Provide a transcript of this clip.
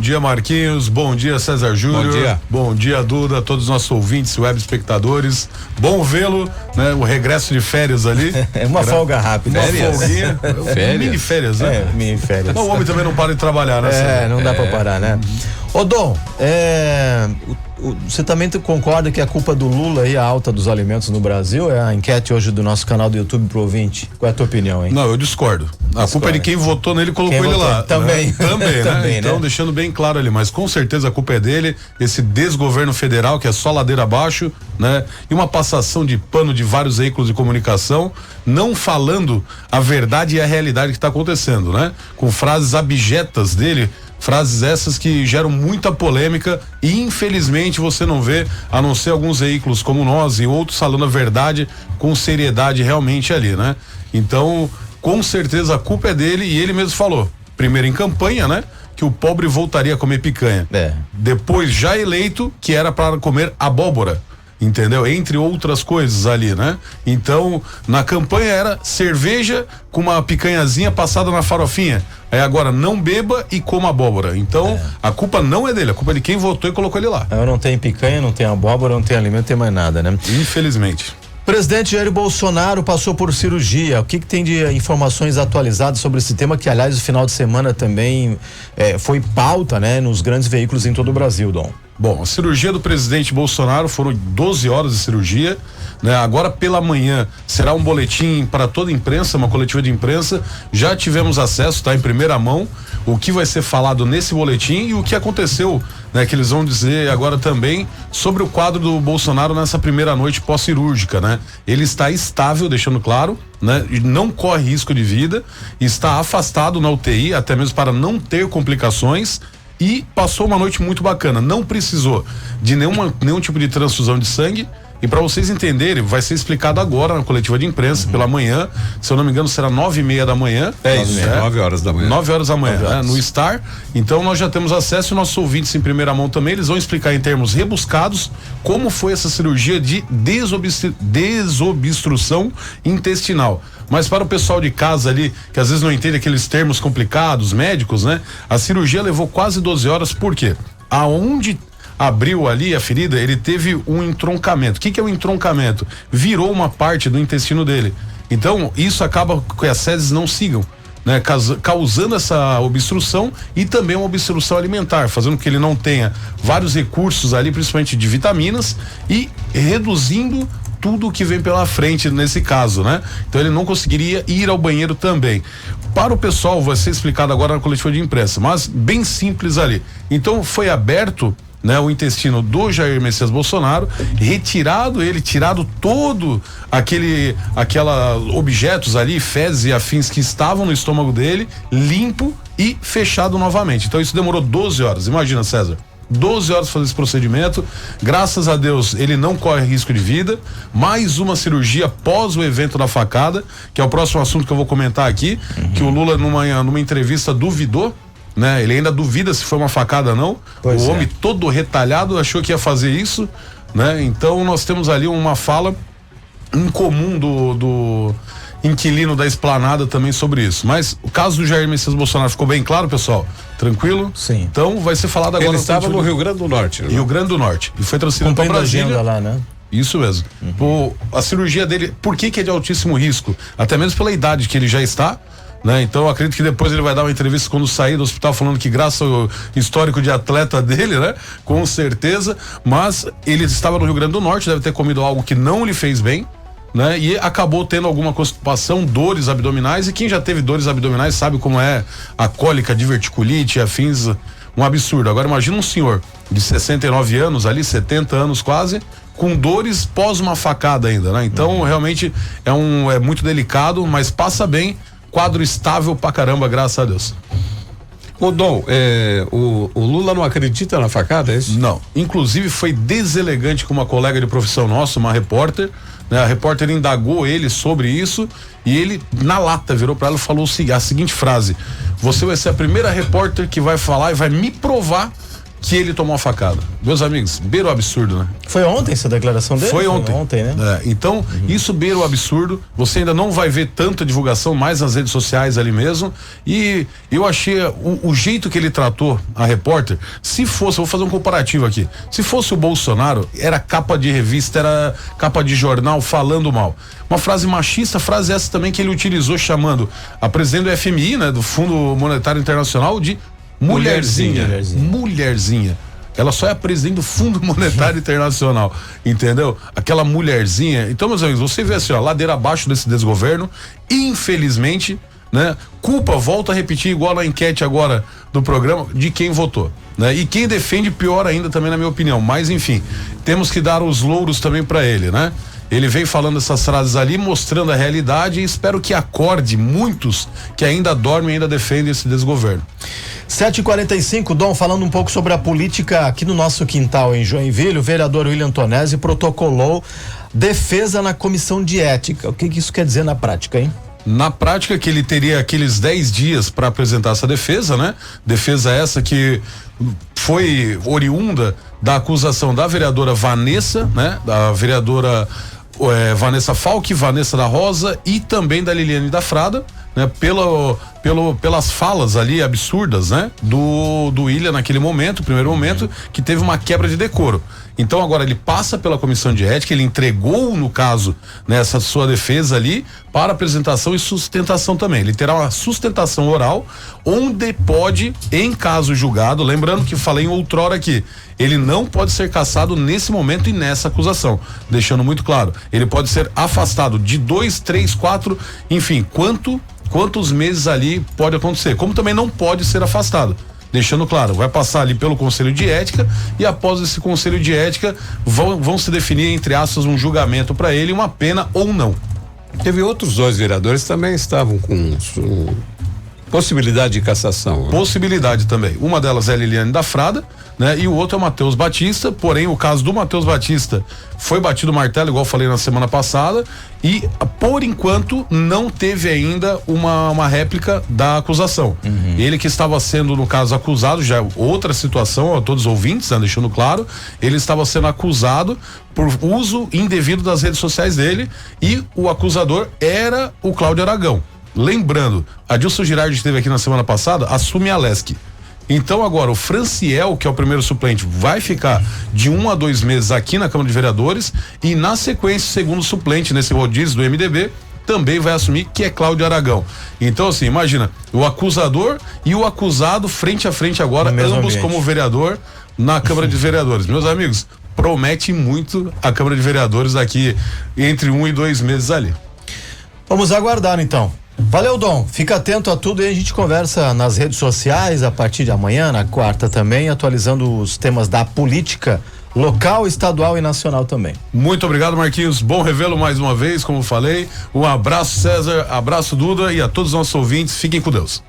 dia, Marquinhos. Bom dia, César Júnior. Bom dia. Bom dia, Duda, todos os nossos ouvintes, web espectadores. Bom vê-lo, né? O regresso de férias ali. É uma folga rápida. Uma folguinha. Férias. Mini férias, né? Mini férias. O homem também não para de trabalhar, né? César? Não dá pra parar, né? Ô, Dom, você também concorda que a culpa do Lula aí, a alta dos alimentos no Brasil, é a enquete hoje do nosso canal do YouTube pro ouvinte? Qual é a tua opinião, hein? Não, eu discordo. A culpa é de quem votou nele e colocou ele lá. Também. Né? Também, Também, Então, né? deixando bem claro ali, mas com certeza a culpa é dele, esse desgoverno federal que é só ladeira abaixo, né? E uma passação de pano de vários veículos de comunicação, não falando a verdade e a realidade que está acontecendo, né? Com frases abjetas dele, frases essas que geram muita polêmica e infelizmente você não vê, a não ser alguns veículos como nós e outros falando a verdade com seriedade realmente ali, né? Então, com certeza a culpa é dele e ele mesmo falou, primeiro em campanha, né? Que o pobre voltaria a comer picanha. Depois, já eleito, que era para comer abóbora. Entendeu? Entre outras coisas ali, né? Então, na campanha era cerveja com uma picanhazinha passada na farofinha. Aí agora, não beba e coma abóbora. Então, a culpa não é dele, a culpa é de quem votou e colocou ele lá. Eu não tenho picanha, não tenho abóbora, não tenho alimento, não tenho mais nada, né? Infelizmente. Presidente Jair Bolsonaro passou por cirurgia. O que tem de informações atualizadas sobre esse tema, que aliás o final de semana também foi pauta, né? Nos grandes veículos em todo o Brasil, Dom. Bom, a cirurgia do presidente Bolsonaro foram 12 horas de cirurgia, né? Agora pela manhã será um boletim para toda a imprensa, uma coletiva de imprensa. Já tivemos acesso, tá em primeira mão, o que vai ser falado nesse boletim e o que aconteceu, né? Que eles vão dizer agora também sobre o quadro do Bolsonaro nessa primeira noite pós-cirúrgica, né? Ele está estável, deixando claro, né? Não corre risco de vida, está afastado na UTI, até mesmo para não ter complicações. E passou uma noite muito bacana, não precisou de nenhum tipo de transfusão de sangue. E para vocês entenderem, vai ser explicado agora na coletiva de imprensa, pela manhã, se eu não me engano será 9:30 da manhã. Isso, 9 horas da manhã. 9 horas da manhã, né? No Star. Então nós já temos acesso e nossos ouvintes em primeira mão também, eles vão explicar em termos rebuscados como foi essa cirurgia de desobstrução intestinal. Mas para o pessoal de casa ali, que às vezes não entende aqueles termos complicados, médicos, né? A cirurgia levou quase 12 horas, por quê? Aonde abriu ali a ferida, ele teve um entroncamento. O que é o entroncamento? Virou uma parte do intestino dele. Então, isso acaba que as fezes não sigam, né? Causando essa obstrução e também uma obstrução alimentar, fazendo com que ele não tenha vários recursos ali, principalmente de vitaminas, e reduzindo tudo que vem pela frente nesse caso, né? Então ele não conseguiria ir ao banheiro também. Para o pessoal vai ser explicado agora na coletiva de imprensa, mas bem simples ali. Então foi aberto, né, o intestino do Jair Messias Bolsonaro, tirado todo aquela objetos ali, fezes e afins que estavam no estômago dele, limpo e fechado novamente. Então isso demorou 12 horas. Imagina, César. 12 horas fazer esse procedimento, graças a Deus ele não corre risco de vida. Mais uma cirurgia após o evento da facada, que é o próximo assunto que eu vou comentar aqui, que o Lula numa entrevista duvidou, né? Ele ainda duvida se foi uma facada ou não. O homem todo retalhado achou que ia fazer isso, né? Então nós temos ali uma fala incomum do inquilino da Esplanada também sobre isso. Mas o caso do Jair Messias Bolsonaro ficou bem claro, pessoal? Tranquilo? Sim. Então vai ser falado agora. Ele estava no Rio Grande do Norte. Rio Grande do Norte. E foi transferido para Brasília. Lá, né? Isso mesmo. A cirurgia dele, por que é de altíssimo risco? Até mesmo pela idade que ele já está, né? Então eu acredito que depois ele vai dar uma entrevista quando sair do hospital, falando que graças ao histórico de atleta dele, né? Com certeza, mas ele estava no Rio Grande do Norte, deve ter comido algo que não lhe fez bem, né? E acabou tendo alguma constipação, dores abdominais, e quem já teve dores abdominais sabe como é a cólica, diverticulite, afins, um absurdo. Agora imagina um senhor de 69 anos ali, 70 anos quase, com dores pós uma facada ainda, né? Então realmente é muito delicado, mas passa bem, quadro estável pra caramba, graças a Deus. Ô Dom, o Lula não acredita na facada, é isso? Não, inclusive foi deselegante com uma colega de profissão nossa, uma repórter, né? A repórter indagou ele sobre isso e ele na lata virou pra ela e falou a seguinte frase: você vai ser a primeira repórter que vai falar e vai me provar que ele tomou a facada. Meus amigos, beira o absurdo, né? Foi ontem essa declaração dele? Foi ontem. Né? Então, isso beira o absurdo. Você ainda não vai ver tanta divulgação mais nas redes sociais ali mesmo. E eu achei o jeito que ele tratou a repórter, se fosse, vou fazer um comparativo aqui. Se fosse o Bolsonaro, era capa de revista, era capa de jornal falando mal. Uma frase machista, frase essa também que ele utilizou chamando a presidente do FMI, né, do Fundo Monetário Internacional, de mulherzinha. Ela só é a presidente do Fundo Monetário Internacional, entendeu? Aquela mulherzinha. Então, meus amigos, você vê assim, ó, ladeira abaixo desse desgoverno, infelizmente, né? Culpa, volta a repetir, igual na enquete agora do programa, de quem votou, né? E quem defende, pior ainda também, na minha opinião. Mas, enfim, temos que dar os louros também para ele, né? Ele vem falando essas frases ali, mostrando a realidade, e espero que acorde muitos que ainda dormem e ainda defendem esse desgoverno. 7h45, Dom, falando um pouco sobre a política aqui no nosso quintal em Joinville, o vereador William Tonesi protocolou defesa na comissão de ética. O que isso quer dizer na prática, hein? Na prática, que ele teria aqueles 10 dias para apresentar essa defesa, né? Defesa essa que foi oriunda da acusação da vereadora Vanessa, né? Da vereadora Vanessa Falck, Vanessa da Rosa e também da Liliane da Frada, né? Pelas falas ali absurdas, né? Do William naquele momento, primeiro momento, que teve uma quebra de decoro. Então agora ele passa pela comissão de ética, ele entregou, no caso, nessa sua defesa ali, para apresentação e sustentação também. Ele terá uma sustentação oral, onde pode, em caso julgado, lembrando que falei em outrora aqui, ele não pode ser cassado nesse momento e nessa acusação, deixando muito claro, ele pode ser afastado de 2, 3, 4, enfim, quantos meses ali pode acontecer, como também não pode ser afastado. Deixando claro, vai passar ali pelo Conselho de Ética e após esse Conselho de Ética vão se definir, entre aspas, um julgamento para ele, uma pena ou não. Teve outros 2 vereadores que também estavam com possibilidade de cassação. Né? Possibilidade também. Uma delas é a Liliane da Frada, né? E o outro é o Matheus Batista, porém o caso do Matheus Batista foi batido o martelo, igual eu falei na semana passada, e por enquanto não teve ainda uma réplica da acusação. Ele que estava sendo, no caso, acusado, já outra situação, a todos os ouvintes, né? Deixando claro, ele estava sendo acusado por uso indevido das redes sociais dele e o acusador era o Cláudio Aragão. Lembrando, Adilson Girardi esteve aqui na semana passada, assume a Lesc. Então agora o Franciel, que é o primeiro suplente, vai ficar de 1 a 2 meses aqui na Câmara de Vereadores e na sequência o segundo suplente nesse rodízio do MDB também vai assumir, que é Cláudio Aragão. Então assim, imagina, o acusador e o acusado frente a frente agora, ambos como vereador na Câmara de Vereadores. Meus amigos, promete muito a Câmara de Vereadores daqui entre 1 e 2 meses ali. Vamos aguardar então. Valeu, Dom. Fica atento a tudo e a gente conversa nas redes sociais a partir de amanhã, na quarta também, atualizando os temas da política local, estadual e nacional também. Muito obrigado, Marquinhos. Bom revê-lo mais uma vez, como falei. Um abraço, César, abraço, Duda, e a todos os nossos ouvintes. Fiquem com Deus.